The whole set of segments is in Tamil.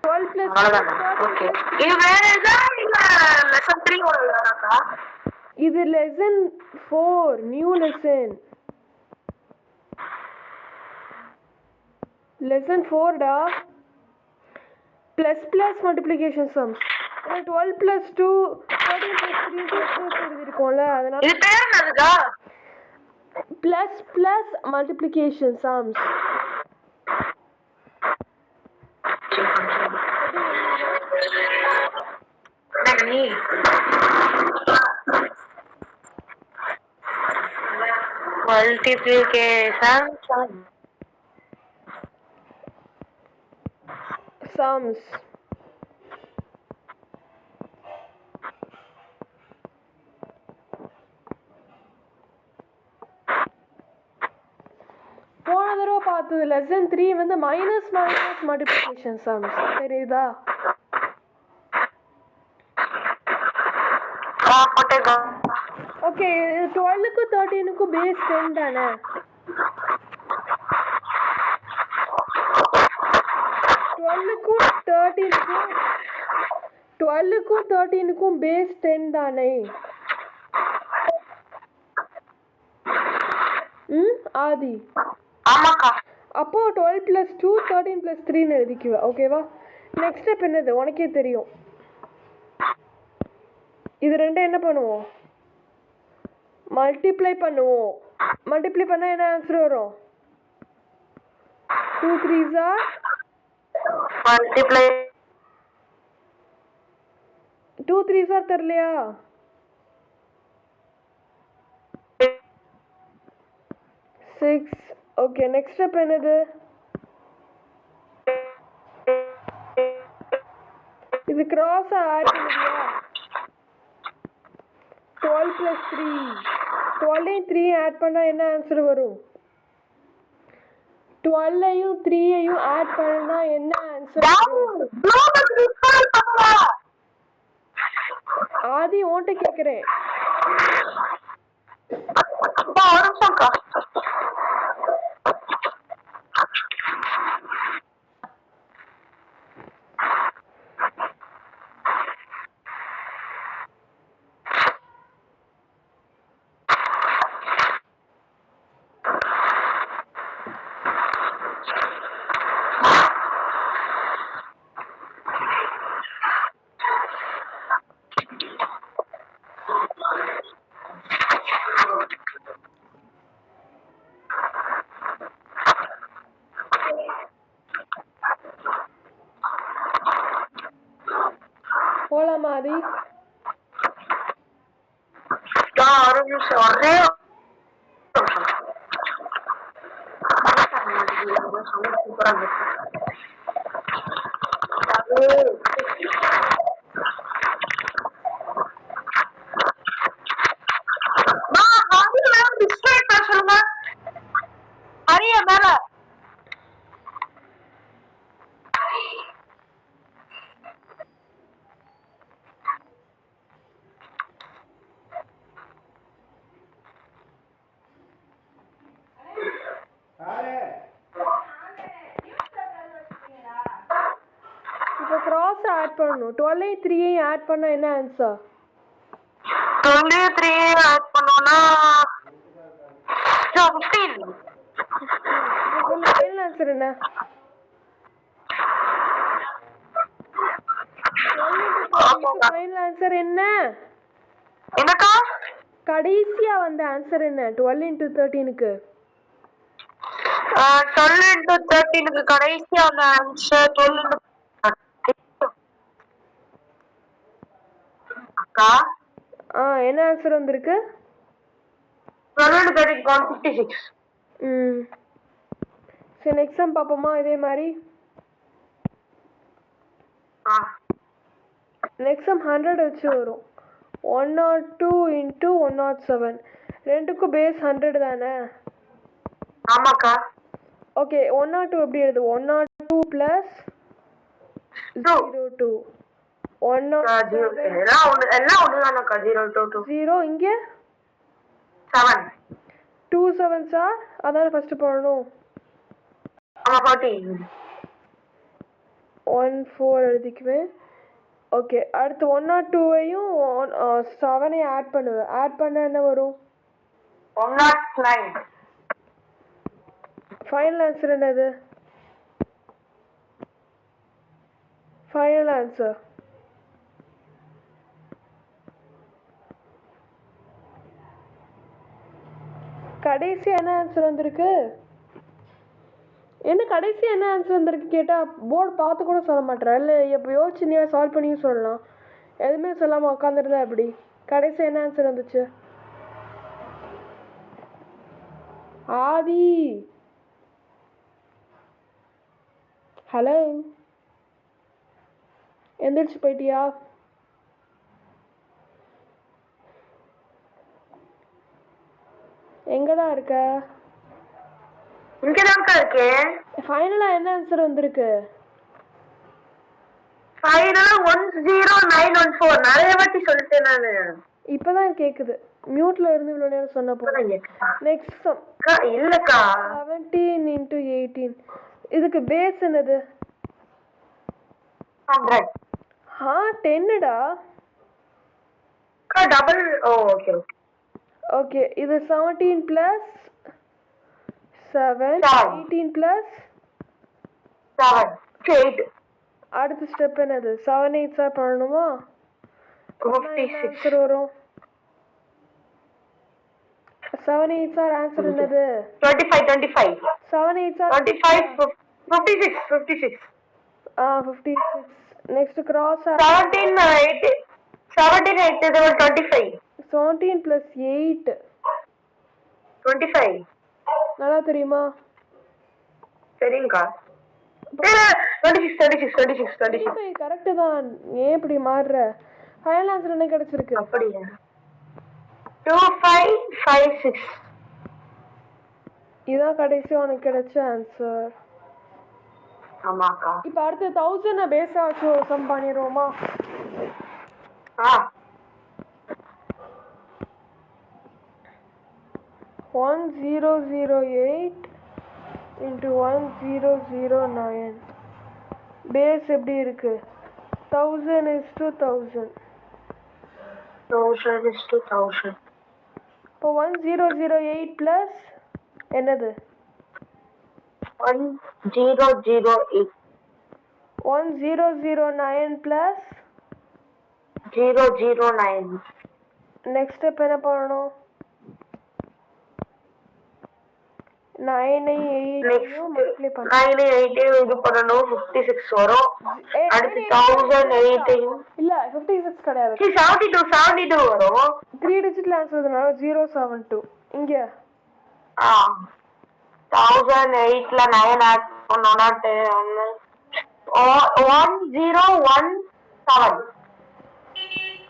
12 plus ஓகே. இது வேற ஏதா இல்ல லெசன் 3 ஓடறாக்கா? இது lesson 4 நியூ lesson 4 டா. plus multiplication sums. 12 plus 2 13 plus 3 எழுதிருக்கோம்ல, அதனால இது பேர் என்னதுடா? plus multiplication sums. நீ multiplication sums. போன தடவை பார்த்தது lesson 3 வந்து minus multiplication sums. தெரியுதா? ஓகே, 12க்கு 13க்கு பேஸ் 10 தானே? 12க்கும் 13க்கும் பேஸ் 10 தானே? ஆதி. ஆமாக்கா. அப்போ 12 plus 2 13 plus 3 ன்னு எழுதிக்குவ. ஓகேவா? நெக்ஸ்ட் ஸ்டெப் என்னது? உனக்கே தெரியும். இது ரெண்டும் என்ன பண்ணுவோம்? மல்டிப்ளை பண்ணுவோம். மல்டிப்ளை பண்ணா என்ன ஆன்சர் வரும்? 2 3s are multiply 2 3s are தெரியலையா? 6. ஓகே, நெக்ஸ்ட் ஸ்டெப் என்னது? இது கிராஸ் ஆட் பண்ணுவியா? 12 plus 3. 12ஐயும் 3 ஆட் பண்ணா என்ன ஆன்சர் வரும்? 12ஐயும் 3ஐயும் ஆட் பண்ணா என்ன ஆன்சர் வரும்? ஆதி ஓன்ட்ட கேக்குறேன். போலாமா ஆதி? ஒரு நிமிஷம் ஒரே இப்போ கிராஸ் ஆட் பண்ணனும். 12ஐயும் 3ஐயும் ஆட் பண்ணா என்ன ஆன்சர்? 23 ஆட் பண்ணோம்னா 15. ஃபைனல் ஆன்சர் என்ன? 12 ஆன்சர் என்ன? என்னக்கா? கடைசியா வந்த ஆன்சர் என்ன? 12 into 13க்கு 12 into 13க்கு கடைசியா வந்த ஆன்சர் 12 into அக்கா என்ன ஆன்சர் வந்திருக்கு? 12 into 13 56. சரி, நெக்ஸ்ட் சம் பாப்போமா? இதே மாதிரி நெக்ஸ்ட் சம் 100 வச்சு வரும். 102 into 107 ரெண்டுக்கும் பேஸ் 100 தானே? ஆமாக்கா. ஓகே, 102 எப்படி எழுது? 102 plus 02 0 இங்க 7 2 7s are அதான் ஃபர்ஸ்ட் போடணும். ஆமா 14. 14 எழுதிக்குவேன். ஓகே, அடுத்து 102ஐயும் 7ஐயும் ஆட் பண்ணுவேன். ஆட் பண்ண என்ன வரும்? 109. ஃபைனல் ஆன்சர் என்னது? ஃபைனல் ஆன்சர் கடைசி என்ன ஆன்சர் வந்திருக்கு? என்ன கடைசி என்ன ஆன்சர் வந்திருக்கு கேட்டால் போர்டு பார்த்து கூட சொல்ல மாட்டேற. இல்லை இப்போ யோசிச்சு நீ சால்வ் பண்ணியும் சொல்லலாம். எதுவுமே சொல்லாமல் உட்காந்துருந்தா எப்படி? கடைசி என்ன ஆன்சர் வந்துச்சு? ஆதி, ஹலோ, எந்திரிச்சு போயிட்டியா? எங்கடா இருக்க? இங்கதான்க்கா இருக்கேன். ஃபைனலா என்ன ஆன்சர் வந்திருக்கு? ஃபைனலா 10914. நிறைய வாட்டி சொல்லிட்டேன் நானு. இப்பதான் கேக்குது. மியூட்ல இருந்து இவ்வளவு நேரம் சொன்னப்போ. Next sum. இல்லக்கா 17 into 18. இதுக்கு பேஸ் என்னது? 100. 10டா. கா டபுள். Okay okay. ஓகே, இது 17 plus 7, 18 plus 7, 8. அடுத்த ஸ்டெப் என்னது? 7 8 சார் பண்ணணுமா? 56. ஆன்சர் வரும் 7 8 சார். ஆன்சர் என்னது? 25. 7 8 சார் 25, 56. 56. Next cross 17 8 25. 17 plus 8 25. நல்லா தெரியுமா? சரிங்கக்கா. 26. கரெக்ட் தான். ஏன் இப்படி மாறுற? ஃபைனல் ஆன்சர் என்ன கிடைச்சிருக்கு? அப்படியா? 2556. இதான் கடைசி உனக்கு கிடைச்ச ஆன்சர். ஆமாக்கா. இப்போ அடுத்து 1000 பேஸா வச்சு சம் பண்ணிடுவோமா? 1008 into 1009. பேஸ் எப்படி இருக்கு? 1000 is to 1000. 1000 is to 1000. இப்போ 1008 plus என்னது? 1008. 1009 plus 009. நெக்ஸ்ட் ஸ்டெப் என்ன பண்ணணும்? 9ஐயும் மல்டிப்ளை பண்ணணும். 9 இது பண்ணணும். 56 வரும். அடுத்து 1008 இல்ல 56 கிடையாது. 72 வரும். 3 டிஜிட்ல ஆன்சர் வரதுனால 072. இங்க 1008ல 9 ஆட் பண்ணோம்னா 1017.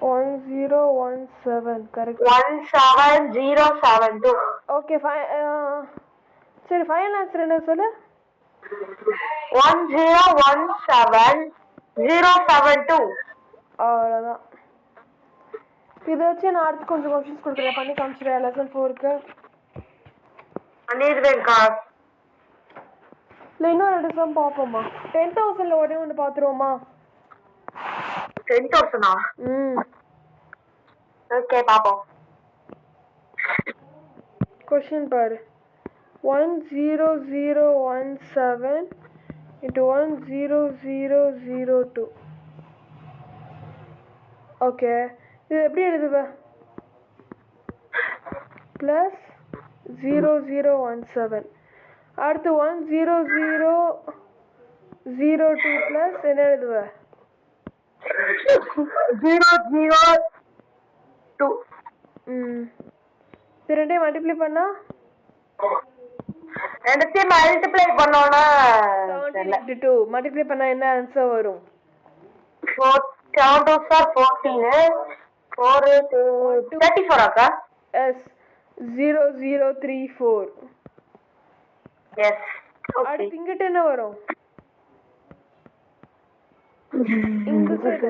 1017 கரெக்ட். 17072. ஓகே சரி, ஃபைனல் ஆன்சர் என்ன சொல்லு? 1017072. அவ்வளோதான். இதை வச்சு நான் அடுத்து கொஞ்சம் கொஸ்டின்ஸ் கொடுக்குறேன். பண்ணி காமிச்சிடுறேன். லெசன் 4க்கு பண்ணிடுவேன்க்கா. இல்லை இன்னும் 2 சம் பார்ப்போமா? 10,000ல உடனே ஒன்று பார்த்துருவோமா? 10,000 ஓகே பாப்போம். கொஸ்டின் பாரு. 10017 into 10002. ஓகே, இது எப்படி எழுதுவ? ப்ளஸ் 0017. அடுத்து 10002 ப்ளஸ் என்ன எழுதுவ? 002. இது ரெண்டையும் மல்டிப்ளை பண்ணா ரெண்டுத்தையும் மல்டிப்ளை பண்ணோம்னா 2 மல்டிப்ளை பண்ணா என்ன ஆன்சர் வரும்? 7 2 14. 4 34 அக்கா. எஸ் 0034. எஸ். அடுத்து இங்கிட்ட என்ன வரும்? இந்த சைடு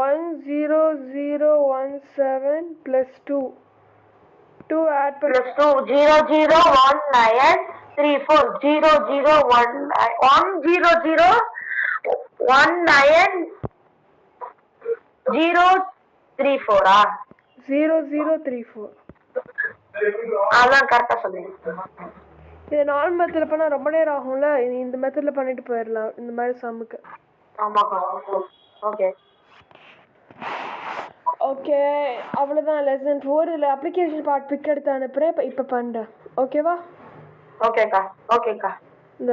10017 plus 2 ஆட் பண்ண plus 2 001934 0019 100 19,034 0034. அதான் கரெக்டா சொல்லுங்க. இது நார்மல் மெத்தட்ல பண்ணா ரொம்ப நேரம் ஆகும்ல, இந்த மெத்தட்ல பண்ணிட்டு போயிடலாம் இந்த மாதிரி சம்முக்கு. ஆமாக்கா. ஓகே ஓகே, அவ்வளோதான் லெசன் 4. இதில் அப்ளிகேஷன் பார்ட் பிக் எடுத்து அனுப்புகிறேன். இப்போ பண்ணுறேன். ஓகேவா? ஓகேக்கா. இந்த